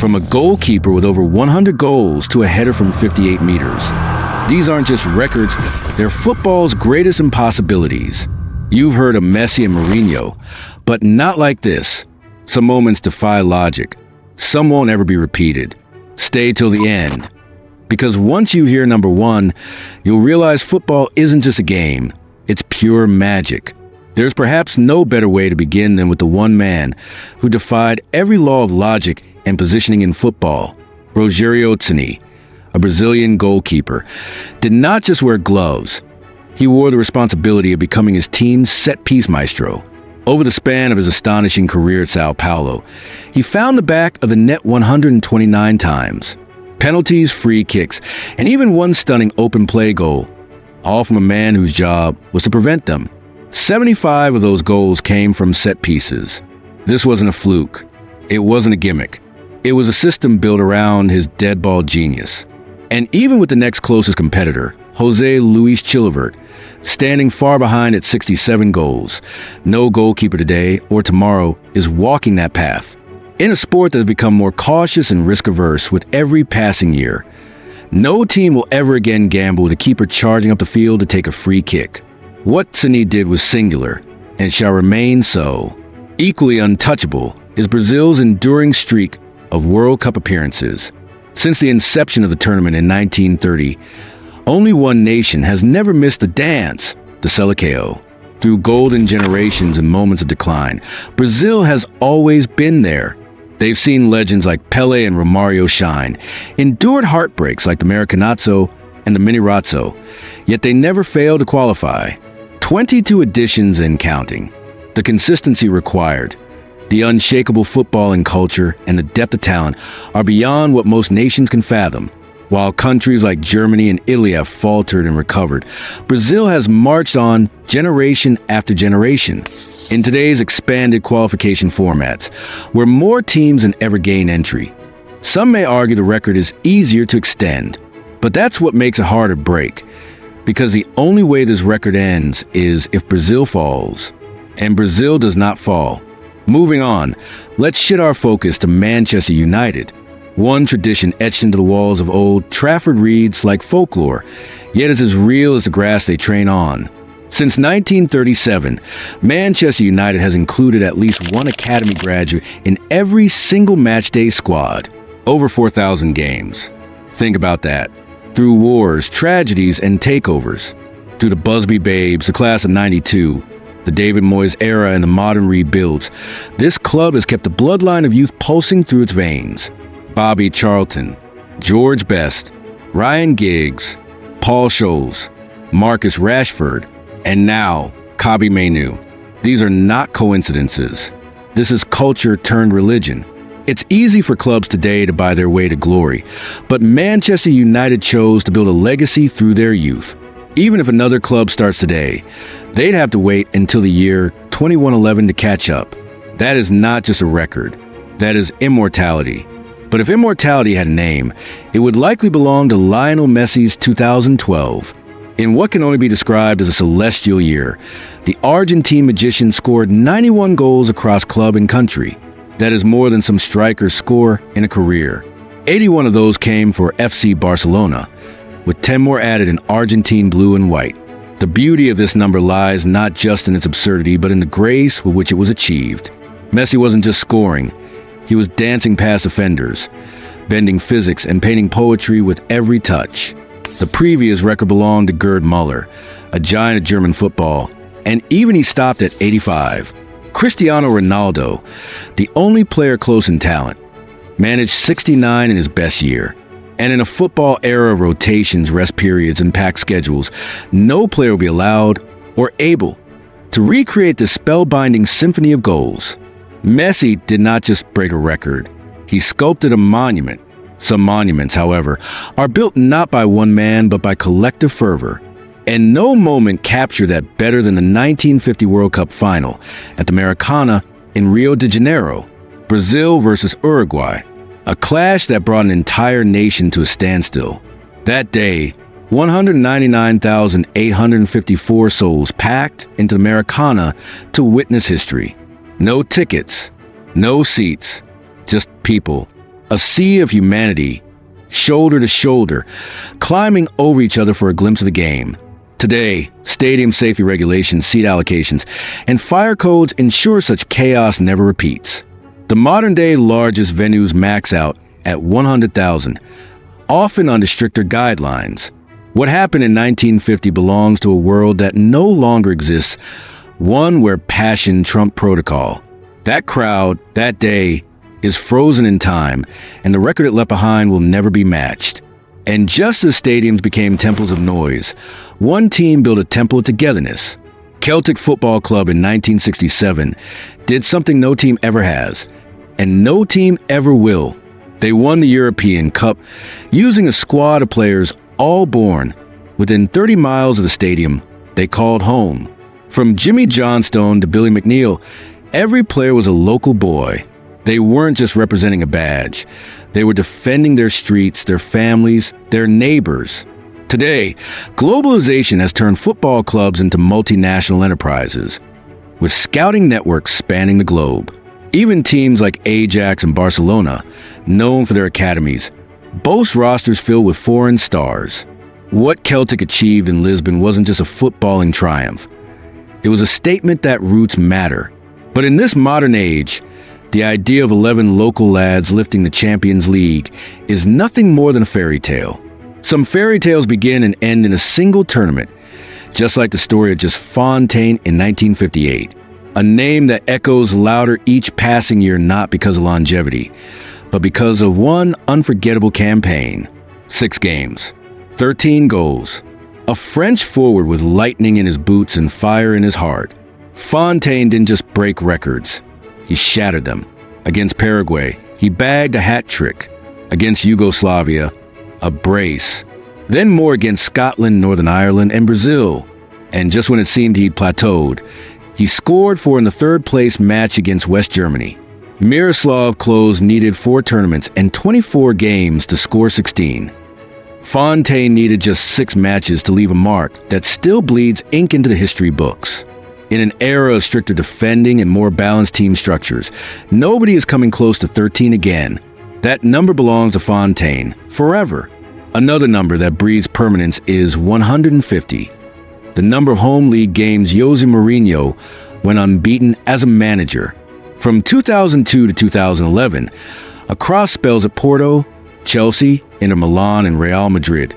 From a goalkeeper with over 100 goals to a header from 58 meters. These aren't just records, they're football's greatest impossibilities. You've heard of Messi and Ronaldo, but not like this. Some moments defy logic. Some won't ever be repeated. Stay till the end. Because once you hear number one, you'll realize football isn't just a game. It's pure magic. There's perhaps no better way to begin than with the one man who defied every law of logic and positioning in football. Rogério Ceni, a Brazilian goalkeeper, did not just wear gloves. He wore the responsibility of becoming his team's set-piece maestro. Over the span of his astonishing career at Sao Paulo, he found the back of the net 129 times. Penalties, free kicks, and even one stunning open play goal, all from a man whose job was to prevent them. 75 of those goals came from set pieces. This wasn't a fluke. It wasn't a gimmick. It was a system built around his dead ball genius. And even with the next closest competitor, Jose Luis Chilavert, standing far behind at 67 goals, no goalkeeper today or tomorrow is walking that path. In a sport that has become more cautious and risk-averse with every passing year, no team will ever again gamble with a keeper charging up the field to take a free kick. What Ceni did was singular, and shall remain so. Equally untouchable is Brazil's enduring streak of World Cup appearances. Since the inception of the tournament in 1930, only one nation has never missed a dance, the Seleção. Through golden generations and moments of decline, Brazil has always been there. They've seen legends like Pelé and Romário shine, endured heartbreaks like the Maracanazo and the Minirazzo, yet they never failed to qualify. 22 editions and counting. The consistency required, the unshakable footballing culture, and the depth of talent are beyond what most nations can fathom. While countries like Germany and Italy have faltered and recovered, Brazil has marched on generation after generation. In today's expanded qualification formats, where more teams than ever gain entry, some may argue the record is easier to extend, but that's what makes it harder to break. Because the only way this record ends is if Brazil falls. And Brazil does not fall. Moving on, let's shift our focus to Manchester United. One tradition etched into the walls of Old Trafford reads like folklore, yet is as real as the grass they train on. Since 1937, Manchester United has included at least one academy graduate in every single matchday squad. Over 4,000 games. Think about that. Through wars, tragedies, and takeovers. Through the Busby Babes, the class of '92, the David Moyes era, and the modern rebuilds, this club has kept the bloodline of youth pulsing through its veins. Bobby Charlton, George Best, Ryan Giggs, Paul Scholes, Marcus Rashford, and now Kobbie Mainoo. These are not coincidences. This is culture turned religion. It's easy for clubs today to buy their way to glory, but Manchester United chose to build a legacy through their youth. Even if another club starts today, they'd have to wait until the year 2111 to catch up. That is not just a record. That is immortality. But if immortality had a name, it would likely belong to Lionel Messi's 2012. In what can only be described as a celestial year, the Argentine magician scored 91 goals across club and country. That is more than some strikers score in a career. 81 of those came for FC Barcelona, with 10 more added in Argentine blue and white. The beauty of this number lies not just in its absurdity, but in the grace with which it was achieved. Messi wasn't just scoring, he was dancing past offenders, bending physics and painting poetry with every touch. The previous record belonged to Gerd Müller, a giant of German football, and even he stopped at 85. Cristiano Ronaldo, the only player close in talent, managed 69 in his best year. And in a football era of rotations, rest periods, and packed schedules, no player will be allowed or able to recreate the spellbinding symphony of goals. Messi did not just break a record, he sculpted a monument. Some monuments, however, are built not by one man but by collective fervor. And no moment captured that better than the 1950 World Cup final at the Maracana in Rio de Janeiro, Brazil versus Uruguay, a clash that brought an entire nation to a standstill. That day, 199,854 souls packed into the Maracana to witness history. No tickets, no seats, just people. A sea of humanity, shoulder to shoulder, climbing over each other for a glimpse of the game. Today, stadium safety regulations, seat allocations, and fire codes ensure such chaos never repeats. The modern-day largest venues max out at 100,000, often under stricter guidelines. What happened in 1950 belongs to a world that no longer exists, one where passion trumped protocol. That crowd, that day, is frozen in time, and the record it left behind will never be matched. And just as stadiums became temples of noise, one team built a temple of togetherness. Celtic Football Club in 1967 did something no team ever has, and no team ever will. They won the European Cup using a squad of players all born within 30 miles of the stadium they called home. From Jimmy Johnstone to Billy McNeil, every player was a local boy. They weren't just representing a badge. They were defending their streets, their families, their neighbors. Today, globalization has turned football clubs into multinational enterprises, with scouting networks spanning the globe. Even teams like Ajax and Barcelona, known for their academies, boast rosters filled with foreign stars. What Celtic achieved in Lisbon wasn't just a footballing triumph. It was a statement that roots matter. But in this modern age, the idea of 11 local lads lifting the Champions League is nothing more than a fairy tale. Some fairy tales begin and end in a single tournament, just like the story of just Fontaine in 1958. A name that echoes louder each passing year, not because of longevity, but because of one unforgettable campaign. 6 games, 13 goals, a French forward with lightning in his boots and fire in his heart. Fontaine didn't just break records. He shattered them. Against Paraguay, he bagged a hat trick. Against Yugoslavia, a brace. Then more against Scotland, Northern Ireland, and Brazil. And just when it seemed he'd plateaued, he scored for in the third-place match against West Germany. Miroslav Klose needed 4 tournaments and 24 games to score 16. Fontaine needed just 6 matches to leave a mark that still bleeds ink into the history books. In an era of stricter defending and more balanced team structures, nobody is coming close to 13 again. That number belongs to Fontaine, forever. Another number that breathes permanence is 150. The number of home league games Jose Mourinho went unbeaten as a manager. From 2002 to 2011, across spells at Porto, Chelsea, Inter Milan, and Real Madrid,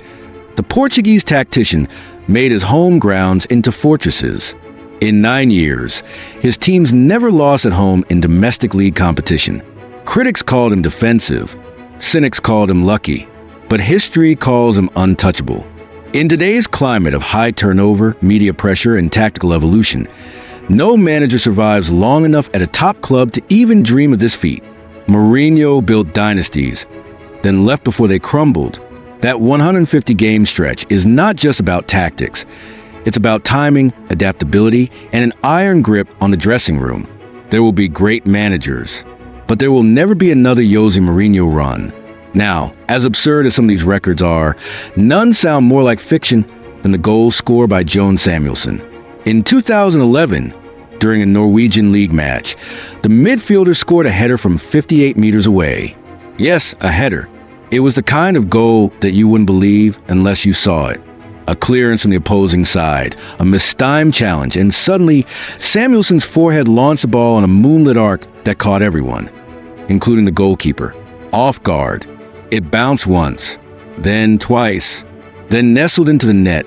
the Portuguese tactician made his home grounds into fortresses. In 9 years, his teams never lost at home in domestic league competition. Critics called him defensive, cynics called him lucky, but history calls him untouchable. In today's climate of high turnover, media pressure, and tactical evolution, no manager survives long enough at a top club to even dream of this feat. Mourinho built dynasties, then left before they crumbled. That 150-game stretch is not just about tactics. It's about timing, adaptability, and an iron grip on the dressing room. There will be great managers, but there will never be another Jose Mourinho run. Now, as absurd as some of these records are, none sound more like fiction than the goal scored by Joan Samuelson. In 2011, during a Norwegian league match, the midfielder scored a header from 58 meters away. Yes, a header. It was the kind of goal that you wouldn't believe unless you saw it. A clearance from the opposing side, a mistimed challenge, and suddenly Samuelson's forehead launched the ball on a moonlit arc that caught everyone, including the goalkeeper, off guard. It bounced once, then twice, then nestled into the net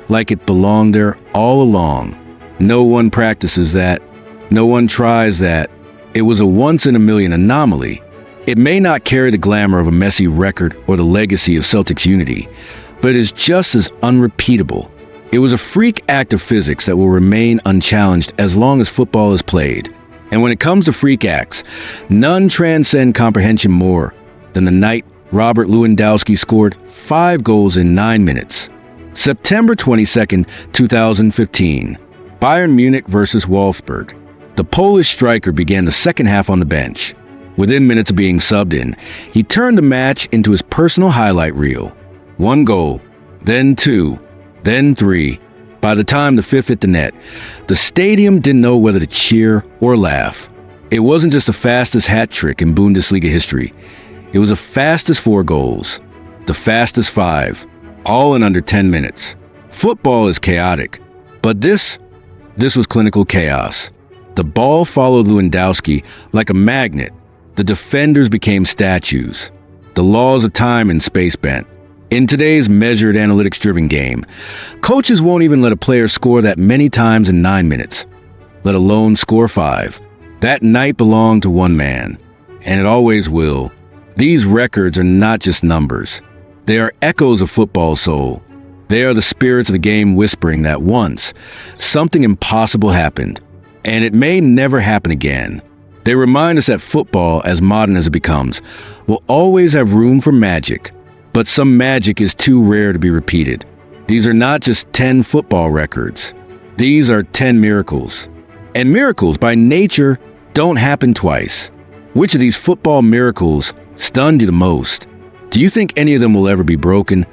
like it belonged there all along. No one practices that. No one tries that. It was a once-in-a-million anomaly. It may not carry the glamour of a Messi record or the legacy of Celtic's unity, but it is just as unrepeatable. It was a freak act of physics that will remain unchallenged as long as football is played. And when it comes to freak acts, none transcend comprehension more than the night Robert Lewandowski scored 5 goals in 9 minutes. September 22nd, 2015. Bayern Munich versus Wolfsburg. The Polish striker began the second half on the bench. Within minutes of being subbed in, he turned the match into his personal highlight reel. 1 goal, then 2, then 3. By the time the 5th hit the net, the stadium didn't know whether to cheer or laugh. It wasn't just the fastest hat trick in Bundesliga history. It was the fastest 4 goals, the fastest 5, all in under 10 minutes. Football is chaotic, but this was clinical chaos. The ball followed Lewandowski like a magnet. The defenders became statues. The laws of time and space bent. In today's measured analytics-driven game, coaches won't even let a player score that many times in 9 minutes, let alone score 5. That night belonged to one man, and it always will. These records are not just numbers. They are echoes of football's soul. They are the spirits of the game whispering that once, something impossible happened, and it may never happen again. They remind us that football, as modern as it becomes, will always have room for magic. But some magic is too rare to be repeated. These are not just 10 football records. These are 10 miracles. And miracles, by nature, don't happen twice. Which of these football miracles stunned you the most? Do you think any of them will ever be broken?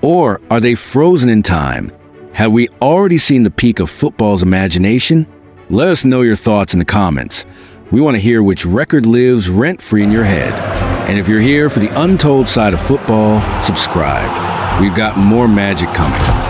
Or are they frozen in time? Have we already seen the peak of football's imagination? Let us know your thoughts in the comments. We want to hear which record lives rent-free in your head. And if you're here for the untold side of football, subscribe. We've got more magic coming.